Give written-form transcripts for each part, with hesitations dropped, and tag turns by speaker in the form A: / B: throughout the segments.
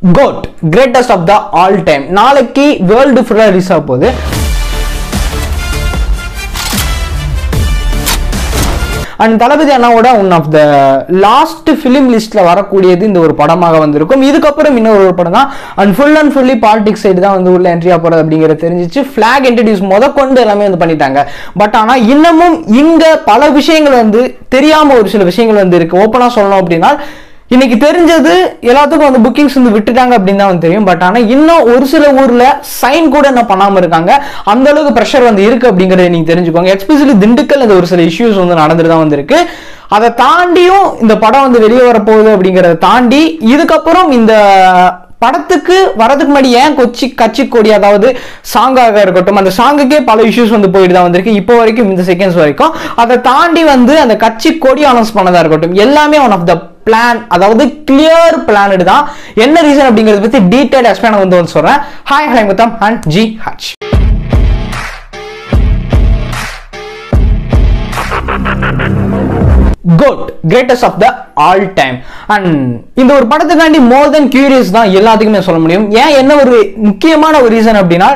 A: GOAT, greatest of the all time. நாளைக்கு world ஃபுல்லா release ஆக போகுது. அண்ட் தளபதி அண்ணாவோட one of the last film லிஸ்ட்ல வரக்கூடியது இந்த ஒரு படமாக வந்திருக்கும். இதுக்கப்புறம் இன்னொரு ஒரு படம் தான் அண்ட் ஃபுல்லி பாலிடிக்ஸ் சைடு தான் வந்து உள்ள என்ட்ரியா போறது அப்படிங்கிறது தெரிஞ்சிச்சு. ஃபிளாக் இன்ட்ரடியூஸ் முதற்கொண்டு எல்லாமே வந்து பண்ணிட்டாங்க. பட் ஆனா இன்னமும் இங்க பல விஷயங்கள் வந்து தெரியாம ஒரு சில விஷயங்கள் வந்து இருக்கு. ஓப்பனா சொல்லணும் அப்படின்னா இன்னைக்கு தெரிஞ்சது எல்லாத்துக்கும் வந்து புக்கிங்ஸ் வந்து விட்டுட்டாங்க அப்படின்னு தான் வந்து தெரியும். பட் ஆனா இன்னும் ஒரு சில ஊர்ல சைன் கூட என்ன பண்ணாம இருக்காங்க. அந்த அளவுக்கு ப்ரெஷர் வந்து இருக்கு அப்படிங்கறத நீங்க தெரிஞ்சுக்கோங்க. எஸ்பெஷலி திண்டுக்கல் அந்த ஒரு சில இஷ்யூஸ் வந்து நடந்துட்டு தான் வந்திருக்கு. அதை தாண்டியும் இந்த படம் வந்து வெளியே வரப்போகுது அப்படிங்கறத தாண்டி இதுக்கப்புறம் இந்த படத்துக்கு வரதுக்கு முன்னாடி ஏன் கட்சி கொடி அதாவது சாங்காக இருக்கட்டும் அந்த சாங்குக்கே பல இஷ்யூஸ் வந்து போயிட்டு தான் வந்திருக்கு இப்போ வரைக்கும் இந்த செகண்ட்ஸ் வரைக்கும். அதை தாண்டி வந்து அந்த கட்சி கொடி அனௌன்ஸ் பண்ணதா இருக்கட்டும் எல்லாமே ஒன் ஆஃப் த பிளான் அதாவது கிளியர் பிளான் தான். என்ன ரீசன் அப்படிங்கறத பத்தி டீடைல் எக்ஸ்பிளைன் வந்து சொல்றேன். ஹாய் முத்தம் and G H. GOAT, greatest of the all time. And இந்த ஒரு படத்துக்காண்டி மோர் தென் கியூரியஸ் தான் எல்லாத்துக்குமே சொல்ல முடியும். ஏன் என்ன ஒரு முக்கியமான ஒரு ரீசன் அப்படின்னா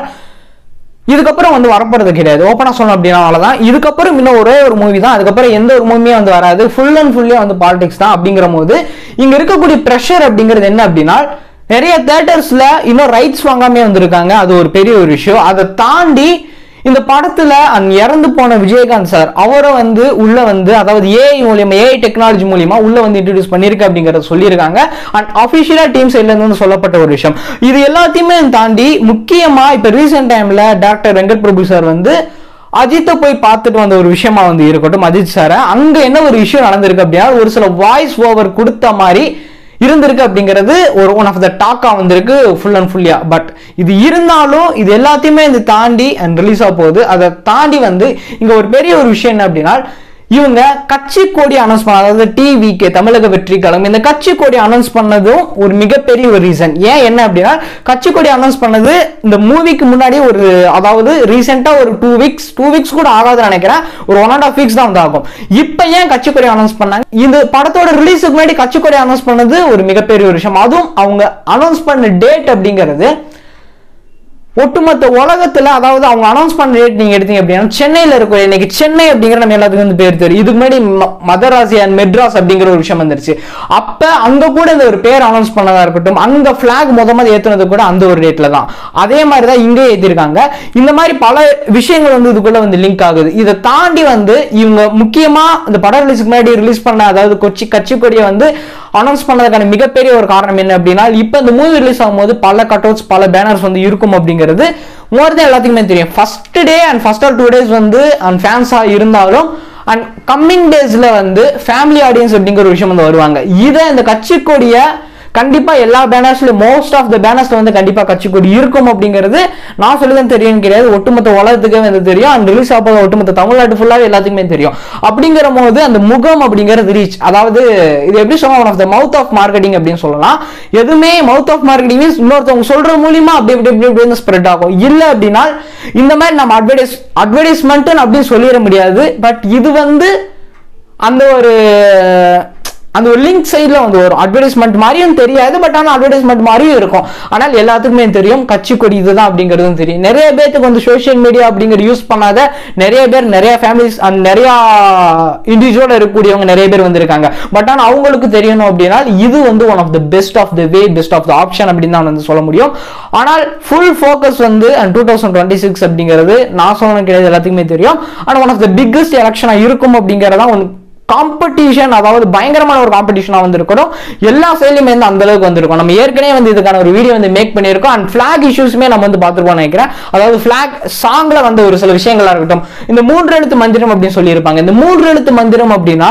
A: இதுக்கப்புறம் வந்து வரப்போறது கிடையாது. ஓப்பனா சொல்லணும் அப்படின்னா அவ்வளவுதான். இதுக்கப்புறம் இன்னும் ஒரே ஒரு மூவி தான். அதுக்கப்புறம் எந்த ஒரு மூவியே வந்து வராது. ஃபுல் அண்ட் ஃபுல்லியா வந்து பாலிடிக்ஸ் தான். அப்படிங்கிற போது இங்க இருக்கக்கூடிய பிரஷர் அப்படிங்கிறது என்ன அப்படின்னா நிறைய தியேட்டர்ஸ்ல இன்னும் ரைட்ஸ் வாங்காமே வந்திருக்காங்க. அது ஒரு பெரிய ஒரு விஷயம். அதை தாண்டி இந்த படத்துல இறந்து போன விஜயகாந்த் சார் அவரை வந்து உள்ள வந்து அதாவது ஏஐ மூலியமா ஏஐ டெக்னாலஜி மூலியமா உள்ள வந்து இன்ட்ரோடியூஸ் பண்ணிருக்கு அப்படிங்கறத சொல்லியிருக்காங்க. அண்ட் அபிஷியலா டீம் சைட்ல இருந்து சொல்லப்பட்ட ஒரு விஷயம். இது எல்லாத்தையுமே தாண்டி முக்கியமா இப்ப ரீசெண்ட் டைம்ல டாக்டர் வெங்கட் பிரபு சார் வந்து அஜித்தை போய் பார்த்துட்டு வந்த ஒரு விஷயமா வந்து இருக்கட்டும். அஜித் சார் அங்க என்ன ஒரு இஷ்யூ நடந்திருக்கு அப்படின்னா ஒரு சில வாய்ஸ் ஓவர் கொடுத்த மாதிரி இருந்திருக்கு அப்படிங்கிறது ஒரு ஒன் ஆஃப் த டாக்கா வந்திருக்கு ஃபுல் அண்ட் ஃபுல்லியா. பட் இது இருந்தாலும் இது எல்லாத்தையுமே இது தாண்டி அண்ட் ரிலீஸ் ஆக போகுது. அதை தாண்டி வந்து இங்க ஒரு பெரிய ஒரு விஷயம் என்ன அப்படின்னா இவங்க கட்சி கொடி அனௌன்ஸ் பண்ண அதாவது டிவிகே தமிழக வெற்றி கழகம் இந்த கட்சி கொடி அனௌன்ஸ் பண்ணதும் ஒரு மிகப்பெரிய ஒரு ரீசன். ஏன் என்ன அப்படின்னா கட்சி கொடி அனௌன்ஸ் பண்ணது இந்த மூவிக்கு முன்னாடி ஒரு அதாவது ரீசெண்டா ஒரு 2 வீக்ஸ் கூட ஆகாதுன்னு நினைக்கிறேன். ஒரு 1.5 வீக்ஸ் தான் வந்து ஆகும். இப்ப ஏன் கட்சி கொடி அனௌன்ஸ் பண்ணாங்க? இந்த படத்தோட ரிலீஸுக்கு முன்னாடி கட்சி கொடி அனௌன்ஸ் பண்ணது ஒரு மிகப்பெரிய ஒரு விஷயம். அதுவும் அவங்க அனௌன்ஸ் பண்ண டேட் அப்படிங்கிறது ஒட்டுமொத்த உலகத்துல அதாவது அவங்க அனௌன்ஸ் பண்ண டேட் நீங்க எடுத்தீங்க அப்படின்னா சென்னையில இருக்கும். இன்னைக்கு சென்னை அப்படிங்கிற நம்ம எல்லாத்துக்கும் வந்து பேர் தெரியும். இதுக்கு முன்னாடி மதராசி அண்ட் மெட்ராஸ் அப்படிங்கிற ஒரு விஷயம் வந்துருச்சு. அப்ப அங்க கூட இந்த ஒரு பேர் அனௌன்ஸ் பண்ணதா இருக்கட்டும் அங்க பிளாக் முதல்ல ஏத்துனது கூட அந்த ஒரு டேட்ல தான். அதே மாதிரிதான் இங்கே ஏத்திருக்காங்க. இந்த மாதிரி பல விஷயங்கள் வந்து இதுக்குள்ள வந்து லிங்க் ஆகுது. இதை தாண்டி வந்து இவங்க முக்கியமா இந்த படம் ரிலீஸ்க்கு முன்னாடி ரிலீஸ் பண்ண அதாவது கட்சி கொடியை வந்து அனௌன்ஸ் பண்ணதுக்கான மிகப்பெரிய ஒரு காரணம் என்ன அப்படின்னா இப்ப இந்த மூவி ரிலீஸ் ஆகும்போது பல கட்அவுட்ஸ் பல பேனர்ஸ் வந்து இருக்கும் அப்படிங்கிறது மோர் தென் எல்லாத்துக்குமே தெரியும். First day and first or 2 days வந்து அண்ட் ஃபேன்ஸா இருந்தாலும் அண்ட் கம்மிங் டேஸ்ல வந்து ஃபேமிலி ஆடியன்ஸ் அப்படிங்கிற ஒரு விஷயம் வந்து வருவாங்க. இதை இந்த கட்சி கொடிய கண்டிப்பா எல்லா பேனர்ஸ்ல மோஸ்ட் ஆஃப் த பேனர்ஸ்ல வந்து கண்டிப்பா கட்சி கொடி இருக்கும் அப்படிங்கிறது நான் சொல்லுதான் தெரியும் கிடையாது. ஒட்டுமொத்த உலகத்துக்கே வந்து தெரியும். அண்ட் ரிலீஸ் ஆக ஒட்டுமொத்த தமிழ்நாட்டு ஃபுல்லாவே எல்லாத்துக்குமே தெரியும். அப்படிங்கிற போது அந்த முகம் அப்படிங்கிறது ரீச் அதாவது இது எப்படி சொல்லலாம் one of the mouth of marketing அப்படின்னு சொல்லலாம். எதுவுமே மவுத் ஆஃப் மார்க்கெட்டிங் மீன்ஸ் இன்னொருத்தவங்க சொல்ற மூலியமா அப்படி ஸ்ப்ரெட் ஆகும். இல்ல அப்படின்னா இந்த மாதிரி நம்ம அட்வர்டைஸ்மெண்ட் அப்படின்னு சொல்லிட முடியாது. பட் இது வந்து அந்த ஒரு லிங்க் சைட்ல வந்து வரும். அட்வர்டைஸ்மெண்ட் மாதிரியும் தெரியாது. பட் ஆனால் அட்வர்டைஸ்மெண்ட் மாதிரியும் இருக்கும். ஆனால் எல்லாத்துக்குமே தெரியும் கட்சி கொடி இதுதான் அப்படிங்கிறதும் தெரியும். நிறைய பேருக்கு வந்து சோசியல் மீடியா அப்படிங்கிற யூஸ் பண்ணாத நிறைய பேர் நிறைய ஃபேமிலிஸ் அண்ட் நிறைய இண்டிவிஜுவல் இருக்கக்கூடியவங்க நிறைய பேர் வந்திருக்காங்க. பட் ஆனால் அவங்களுக்கு தெரியணும் அப்படின்னா இது வந்து one of the best of the way best of the option அப்படின்னு தான் வந்து சொல்ல முடியும். ஆனால் ஃபுல் ஃபோக்கஸ் வந்து 2026 அப்படிங்கிறது நான் சொல்ல கிடையாது எல்லாத்துக்குமே தெரியும். ஆனால் ஒன் ஆஃப் த பிக்கஸ்ட் எலெக்ஷனா இருக்கும் அப்படிங்கிறதா காம்படிஷன் அதாவது பயங்கரமான ஒரு காம்படிஷனா வந்து இருக்கணும். எல்லா சைட்லயுமே வந்து அந்த அளவுக்கு வந்திருக்கும். நம்ம ஏற்கனவே வந்து இதுக்கான ஒரு வீடியோ வந்து மேக் பண்ணியிருக்கோம். அண்ட் பிளாக் இஷ்யூஸ்மே நம்ம வந்து பார்த்துருப்போம் நினைக்கிறேன். அதாவது பிளாக் சாங்ல வந்து ஒரு சில விஷயங்களா இருக்கட்டும் இந்த 3 எழுத்து மந்திரம் அப்படின்னு சொல்லியிருப்பாங்க. இந்த 3 எழுத்து மந்திரம் அப்படின்னா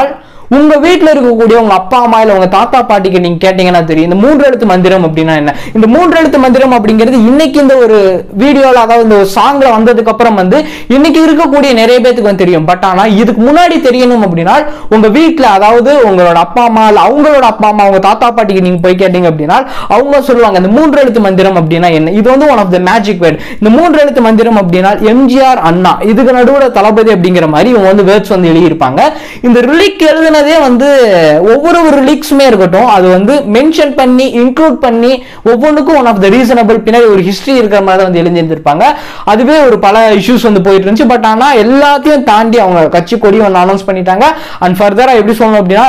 A: உங்க வீட்டுல இருக்கக்கூடிய உங்க அப்பா அம்மா இல்ல உங்க தாத்தா பாட்டிக்கு நீங்க கேட்டீங்கன்னா தெரியும் இந்த 3 எழுத்து மந்திரம் அப்படின்னா என்ன. இந்த 3 எழுத்து மந்திரம் அப்படிங்கிறது இன்னைக்கு இந்த ஒரு வீடியோல அதாவது இந்த சாங்ல வந்ததுக்கு அப்புறம் வந்து இன்னைக்கு இருக்கக்கூடிய நிறைய பேருக்கு வந்து தெரியும். பட் ஆனா இதுக்கு முன்னாடி தெரியணும் அப்படின்னா உங்க வீட்டுல அதாவது உங்களோட அப்பா அம்மா இல்ல அவங்களோட அப்பா அம்மா உங்க தாத்தா பாட்டிக்கு நீங்க போய் கேட்டீங்க அப்படின்னா அவங்க சொல்லுவாங்க இந்த 3 எழுத்து மந்திரம் அப்படின்னா என்ன. இது வந்து one of the magic word. இந்த 3 எழுத்து மந்திரம் அப்படின்னா எம்ஜிஆர் அண்ணா இதுக்கு நடுவுல தளபதி அப்படிங்கிற மாதிரி இவங்க வந்து வேர்ட்ஸ் வந்து எழுதியிருப்பாங்க. இந்த ரிலிக் எழுதின எழுதுனதே வந்து ஒவ்வொரு லீக்ஸுமே இருக்கட்டும், அது வந்து மென்ஷன் பண்ணி இன்க்ளூட் பண்ணி ஒவ்வொன்றுக்கும் ஒன் ஆஃப் த ரீசனபிள் பின்னாடி ஒரு ஹிஸ்டரி இருக்கிற மாதிரி தான் வந்து எழுந்திருந்திருப்பாங்க. அதுவே ஒரு பல இஷ்யூஸ் வந்து போயிட்டு இருந்துச்சு. பட் ஆனா எல்லாத்தையும் தாண்டி அவங்க கட்சி கொடி ஒன்று அனௌன்ஸ் பண்ணிட்டாங்க. அண்ட் ஃபர்தரா எப்படி சொல்லணும் அப்படின்னா,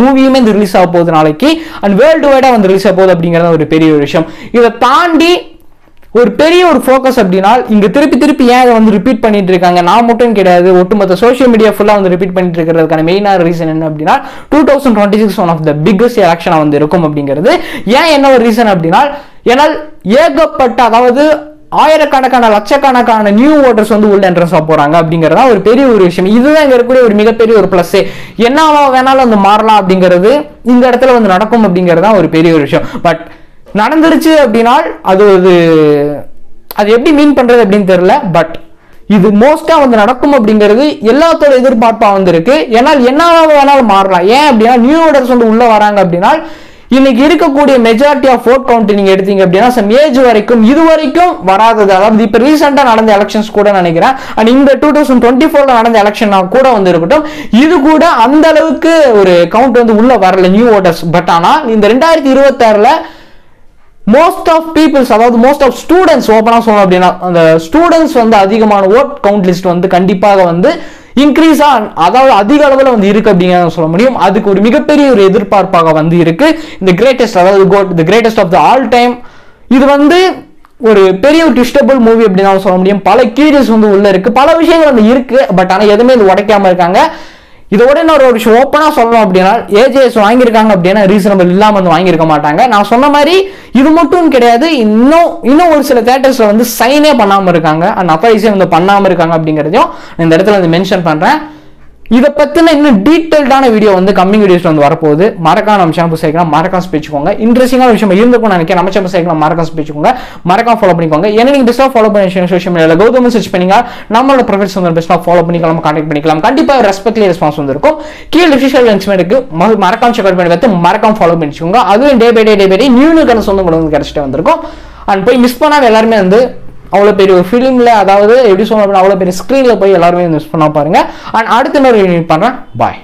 A: மூவியுமே வந்து ரிலீஸ் ஆக போகுது நாளைக்கு, அண்ட் வேர்ல்டு வைடா வந்து ரிலீஸ் ஆக போகுது அப்படிங்கிறது ஒரு பெரிய விஷயம். இதை தாண்டி ஒரு பெரிய ஒரு ஃபோக்கஸ் அப்படின்னா, இங்க திருப்பி ஏன் வந்து ரிப்பீட் பண்ணிட்டு இருக்காங்க, நான் மட்டும் கிடையாது, ஒட்டுமொத்த சோஷியல் மீடியா ஃபுல்லா வந்து ரிப்பீட் பண்ணிட்டு இருக்கிறதுக்கான மெயினான ரீசன் என்ன அப்படின்னா, 2026 ஒன் ஆஃப் த பிக்கஸ்ட் எலெக்ஷனா வந்து இருக்கும் அப்படிங்கிறது. ஏன் என்ன ஒரு ரீசன் அப்படின்னா, ஏன்னால் ஏகப்பட்ட, அதாவது ஆயிரக்கணக்கான லட்சக்கணக்கான நியூ ஓட்டர்ஸ் வந்து உள்ள என்ட்ரன்ஸ் ஆக போறாங்க அப்படிங்கறதா ஒரு பெரிய ஒரு விஷயம். இதுதான் இங்க இருக்கக்கூடிய ஒரு மிகப்பெரிய ஒரு பிளஸ். என்னவா வேணாலும் வந்து மாறலாம் அப்படிங்கிறது இந்த இடத்துல வந்து நடக்கும் அப்படிங்கிறது தான் ஒரு பெரிய ஒரு விஷயம். பட் நடந்துருச்சு அப்படின்னா அது எப்படி மீன் பண்றது அப்படின்னு தெரியல. பட் இது மோஸ்டா வந்து நடக்கும் அப்படிங்கிறது எல்லாத்தோட எதிர்பார்ப்பா வந்து இருக்கு. ஏன்னால் என்னவா வேணாலும் மாறலாம். ஏன் அப்படின்னா, நியூ ஓட்டர்ஸ் வந்து உள்ள வராங்க அப்படின்னா, இன்னைக்கு இருக்கக்கூடிய மெஜாரிட்டி ஆஃப் vote count நீங்க எடுத்தீங்க அப்படின்னா சம் ஏஜ் வரைக்கும் இதுவரைக்கும் வராதது, அதாவது இப்ப ரீசெண்டா நடந்த எலெக்ஷன்ஸ் கூட நினைக்கிறேன், அண்ட் இந்த 2024 நடந்த எலெக்ஷன் கூட வந்து இருக்கட்டும், இது கூட அந்த அளவுக்கு ஒரு கவுண்ட் வந்து உள்ள வரல நியூ ஓட்டர்ஸ். பட் ஆனா இந்த 2026ல மோஸ்ட் ஆஃப் பீப்புள்ஸ், அதாவது மோஸ்ட் ஆஃப் ஸ்டூடெண்ட்ஸ், ஓப்பனா சொல்லணும் அப்படின்னா அந்த ஸ்டூடெண்ட்ஸ் வந்து அதிகமான ஓட் கவுண்ட் லிஸ்ட் வந்து கண்டிப்பாக வந்து இன்க்ரீஸா, அதாவது அதிக அளவில் வந்து இருக்கு அப்படிங்கிறத சொல்ல முடியும். அதுக்கு ஒரு மிகப்பெரிய ஒரு எதிர்பார்ப்பாக வந்து இருக்கு இந்த கிரேட்டஸ்ட், அதாவது the greatest of the all time. இது வந்து ஒரு பெரிய ஒரு ட்விஸ்டபிள் மூவி அப்படின்னு சொல்ல முடியும். பல கீரியஸ் வந்து உள்ள இருக்கு, பல விஷயங்கள் வந்து இருக்கு. பட் ஆனா எதுவுமே இது உடைக்காம இருக்காங்க. இதோட இன்னொரு விஷயம் ஓப்பனா சொல்லணும் அப்படின்னா, ஏஜேஎஸ் வாங்கியிருக்காங்க அப்படின்னா ரீசனபிள் இல்லாம வந்து வாங்கியிருக்க மாட்டாங்க. நான் சொன்ன மாதிரி இது மட்டும் கிடையாது, இன்னும் ஒரு சில தியேட்டர்ஸ்ல வந்து சைனே பண்ணாம இருக்காங்க, அண்ட் அத்தாரிஸே வந்து பண்ணாம இருக்காங்க அப்படிங்கிறதையும் இந்த இடத்துல வந்து மென்ஷன் பண்றேன். இதை பத்தின இன்னும் டீடைல்டான வீடியோ வந்து கம்மிங் வீடியோஸ்ல வந்து வரப்போகுது. மறக்காம நம்ம சேனல் சேர்க்கலாம், மறக்காம பேச்சுக்கோங்க. இன்ட்ரெஸ்டிங்கான விஷயம் இருந்துக்கும் நினைக்கிறேன், நம்ம சேனல் சேர்க்கலாம், மறக்காம பேச்சுக்கோங்க, மறக்காம ஃபாலோ பண்ணிக்கோங்க. ஏன்னா நீங்க பெஸ்ட்டாக ஃபாலோ பண்ணி சோஷியல் மீடியாவில் கௌதம் சர்ச் பண்ணீங்க, நம்மளோட ப்ரொஃபைல்ஸ் வந்து பெஸ்ட்டாக ஃபாலோ பண்ணிக்கலாம், கான்டாக்ட் பண்ணிக்கலாம். கண்டிப்பா ரெஸ்பெக்ட்லி ரெஸ்பான்ஸ் வந்து இருக்கும். கீழே டிஸ்கிரிப்ஷன் லிங்க்ஸ் இருக்கு, மறக்காம செக் அவுட் பண்ணி வைத்து மறக்காம ஃபாலோ பண்ணிக்கோங்க. அதுவும் டே பை டே நியூ சொந்தம் வந்து கிடைச்சிட்டு வந்திருக்கும். அண்ட் போய் மிஸ் பண்ணாம எல்லாருமே வந்து அவ்வளோ பெரிய ஒரு ஃபிலிமில், அதாவது எப்படி சொல்லணும், அவ்வளோ பெரிய ஸ்க்ரீனில் போய் எல்லாருமே மிஸ் பண்ணா பாருங்க. அண்ட் அடுத்த இன்னொரு பண்றேன். பாய்.